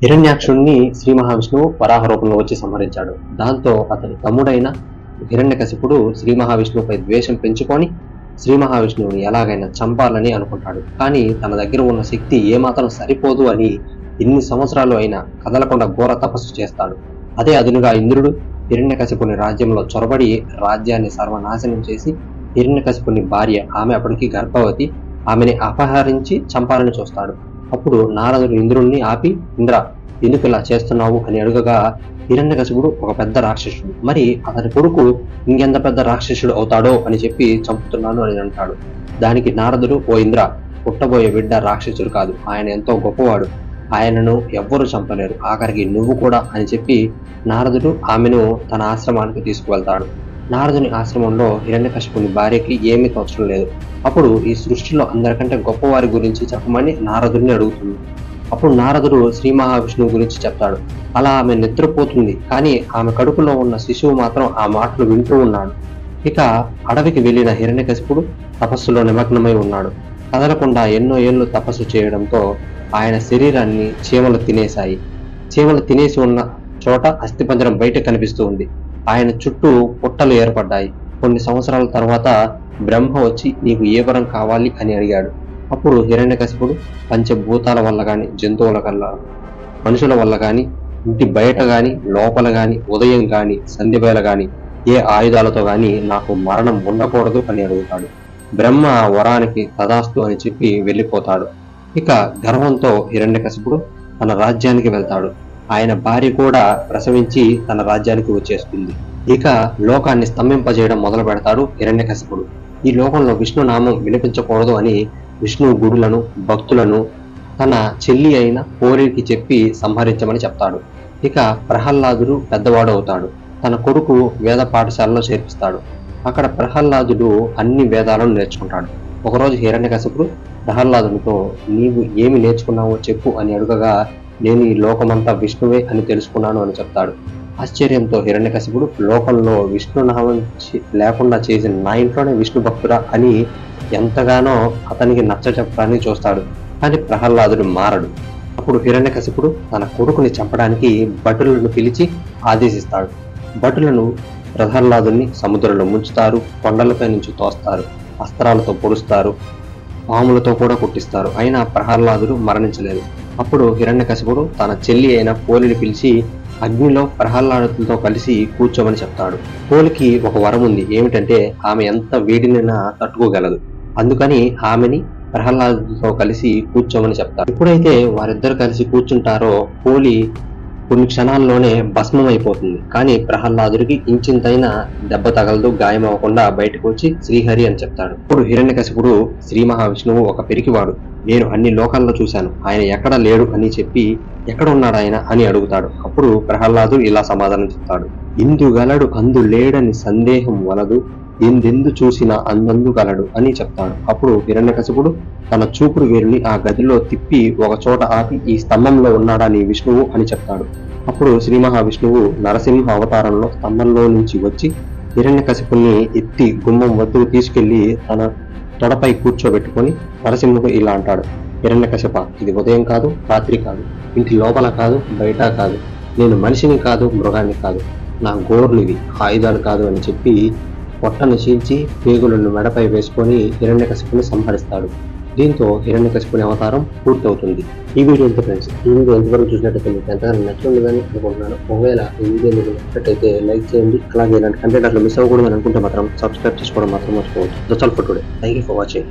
హిరణ్యాక్షుణ్ణి శ్రీ మహావిష్ణువు వరాహ రూపంలో వచ్చి సంహరించాడు. దాంతో అతని తమ్ముడైన హిరణ్యకశిపుడు శ్రీ మహావిష్ణువుపై ద్వేషం పెంచుకొని శ్రీ మహావిష్ణువుని ఎలాగైనా చంపాలని అనుకుంటాడు. కానీ తన దగ్గర ఉన్న శక్తి ఏమాత్రం సరిపోదు అని ఎన్ని సంవత్సరాలు అయినా కదలకుండా ఘోర తపస్సు చేస్తాడు. అదే అదునుగా ఇంద్రుడు హిరణ్యకశిపుని రాజ్యంలో చొరబడి రాజ్యాన్ని సర్వనాశనం చేసి హిరణ్యకశిపుని భార్య, ఆమె అప్పటికి గర్భవతి, ఆమెని అపహరించి చంపాలని చూస్తాడు. అప్పుడు నారదుడు ఇంద్రుణ్ణి ఆపి, ఇంద్ర, ఎందుకు ఇలా చేస్తున్నావు అని అడుగగా, హిరణ్యకశిపుడు ఒక పెద్ద రాక్షసుడు, మరి అతని కొడుకు ఇంకెంత పెద్ద రాక్షసుడు అవుతాడో అని చెప్పి చంపుతున్నాను అని అంటాడు. దానికి నారదుడు, ఓ ఇంద్ర, పుట్టబోయే బిడ్డ రాక్షసుడు కాదు, ఆయన ఎంతో గొప్పవాడు, ఆయనను ఎవ్వరూ చంపలేరు, ఆఖరికి నువ్వు కూడా అని చెప్పి నారదుడు ఆమెను తన ఆశ్రమానికి తీసుకువెళ్తాడు. నారదుని ఆశ్రమంలో హిరణ్యకశిపుని భార్యకి ఏమీ తోచడం లేదు. అప్పుడు ఈ సృష్టిలో అందరికంటే గొప్పవారి గురించి చెప్పమని నారదుడిని అడుగుతుంది. అప్పుడు నారదుడు శ్రీ మహావిష్ణువు గురించి చెప్తాడు. అలా ఆమె నిద్రపోతుంది, కానీ ఆమె కడుపులో ఉన్న శిశువు మాత్రం ఆ మాటలు వింటూ ఉన్నాడు. ఇక అడవికి వెళ్లిన హిరణ్యకశిపుడు తపస్సులో నిమగ్నమై ఉన్నాడు. కదలకుండా ఎన్నో ఏళ్లు తపస్సు చేయడంతో ఆయన శరీరాన్ని చీమలు తినేశాయి. చీమలు తినేసి ఉన్న చోట అస్థిపంజరం బయట కనిపిస్తూ ఉంది. ఆయన చుట్టూ పుట్టలు ఏర్పడ్డాయి. కొన్ని సంవత్సరాల తర్వాత బ్రహ్మ వచ్చి నీకు ఏ వరం కావాలి అని అడిగాడు. అప్పుడు హిరణ్యకశిపుడు పంచభూతాల వల్ల గాని, జంతువుల వల్ల, మనుషుల వల్ల గాని, ఇంటి బయట గాని, లోపల గాని, ఉదయం గాని, సంధ్యవేళ గాని, ఏ ఆయుధాలతో గాని నాకు మరణం ఉండకూడదు అని అడుగుతాడు. బ్రహ్మ వరానికి తదాస్తు అని చెప్పి వెళ్ళిపోతాడు. ఇక గర్వంతో హిరణ్యకశిపుడు తన రాజ్యానికి వెళ్తాడు. ఆయన భార్య కూడా ప్రసవించి తన రాజ్యానికి వచ్చేస్తుంది. ఇక లోకాన్ని స్తంభింపజేయడం మొదలు పెడతాడు హిరణ్యకశిపుడు. ఈ లోకంలో విష్ణునామం వినిపించకూడదు అని విష్ణు గుడులను, భక్తులను తన చెల్లి అయిన కోరికి చెప్పి సంహరించమని చెప్తాడు. ఇక ప్రహ్లాదుడు పెద్దవాడు అవుతాడు. తన కొడుకు వేద పాఠశాలలో చేర్పిస్తాడు. అక్కడ ప్రహ్లాదుడు అన్ని వేదాలను నేర్చుకుంటాడు. ఒకరోజు హిరణ్యకశిపుడు ప్రహ్లాదునితో, నీవు ఏమి నేర్చుకున్నావో చెప్పు అని అడుగగా, నేను ఈ లోకమంతా విష్ణువే అని తెలుసుకున్నాను అని చెప్తాడు. ఆశ్చర్యంతో హిరణ్యకశిపుడు, లోకంలో విష్ణునామం లేకుండా చేసిన నా ఇంట్లోనే విష్ణు భక్తురా అని ఎంతగానో అతనికి నచ్చ చెప్పడానికి చూస్తాడు. కానీ ప్రహ్లాదుడు మారడు. అప్పుడు హిరణ్యకశిపుడు తన కొడుకుని చంపడానికి భటులను పిలిచి ఆదేశిస్తాడు. భటులను ప్రహ్లాదుని సముద్రంలో ముంచుతారు, కొండలపై నుంచి తోస్తారు, అస్త్రాలతో పొడుస్తారు, పాములతో కూడా కుట్టిస్తారు. అయినా ప్రహ్లాదుడు మరణించలేదు. అప్పుడు హిరణ్యకశిపుడు తన చెల్లి అయిన పోలిని పిలిచి అగ్నిలో ప్రహ్లాదులతో కలిసి కూర్చోమని చెప్తాడు. పోలికి ఒక వరం ఉంది, ఏమిటంటే ఆమె ఎంత వేడినైనా తట్టుకోగలదు. అందుకని ఆమెని ప్రహ్లాదులతో కలిసి కూర్చోమని చెప్తాడు. ఎప్పుడైతే వారిద్దరు కలిసి కూర్చుంటారో పోలి కొన్ని క్షణాల్లోనే భస్మం అయిపోతుంది. కానీ ప్రహ్లాదుడికి ఇంచింతైనా దెబ్బ తగలదు, గాయం అవ్వకుండా బయటకు వచ్చి శ్రీహరి అని చెప్తాడు. ఇప్పుడు హిరణ్యకశిపుడు శ్రీ మహావిష్ణువు ఒక పెరికివాడు, నేను అన్ని లోకాల్లో చూశాను, ఆయన ఎక్కడ లేడు అని చెప్పి ఎక్కడ ఉన్నాడు ఆయన అని అడుగుతాడు. అప్పుడు ప్రహ్లాదుడు ఇలా సమాధానం చెప్తాడు. ఇందు గలడు అందు లేడని సందేహం వలదు, ఎందెందు చూసినా అందందు గలడు అని చెప్తాడు. అప్పుడు హిరణ్యకశిపుడు తన చూపుడు వేరుని ఆ గదిలో తిప్పి ఒక చోట ఆపి, ఈ స్తంభంలో ఉన్నాడా నీ విష్ణువు అని చెప్తాడు. అప్పుడు శ్రీ మహావిష్ణువు నరసింహ అవతారంలో స్తంభంలో నుంచి వచ్చి హిరణ్యకశిపుణ్ణి ఎత్తి గుమ్మం వద్దకు తీసుకెళ్లి తన తొడపై కూర్చోబెట్టుకొని నరసింహుడు ఇలా అంటాడు. హిరణ్యకశిప, ఇది ఉదయం కాదు, రాత్రి కాదు, ఇంటి లోపల కాదు, బయట కాదు, నేను మనిషిని కాదు, మృగాన్ని కాదు, నా గోర్లువి, ఆయుధాలు కాదు అని చెప్పి పొట్టను చీల్చి పేగులను మెడపై వేసుకొని హిరణ్యకశిపుని సంహరిస్తాడు. దీంతో హిరణ్యకశిపుని అవతారం పూర్తవుతుంది. ఈ వీడియో ఎంత ఫ్రెండ్స్, ఈ వీడియో ఎంతవరకు చూసినట్టయితే మీకు ఎంతగానో నచ్చుందని అనుకుంటున్నాను. ఒకవేళ ఈ వీడియో మీకు నచ్చినట్టయితే లైక్ చేయండి. అలాగే ఇలాంటి కంటెంట్ అట్లా మిస్ అవ్వకూడదు అని అనుకుంటే మాత్రం సబ్స్క్రైబ్ చేసుకోవడం మాత్రం మర్చిపోవద్దు. That's all for today. Thank you for watching.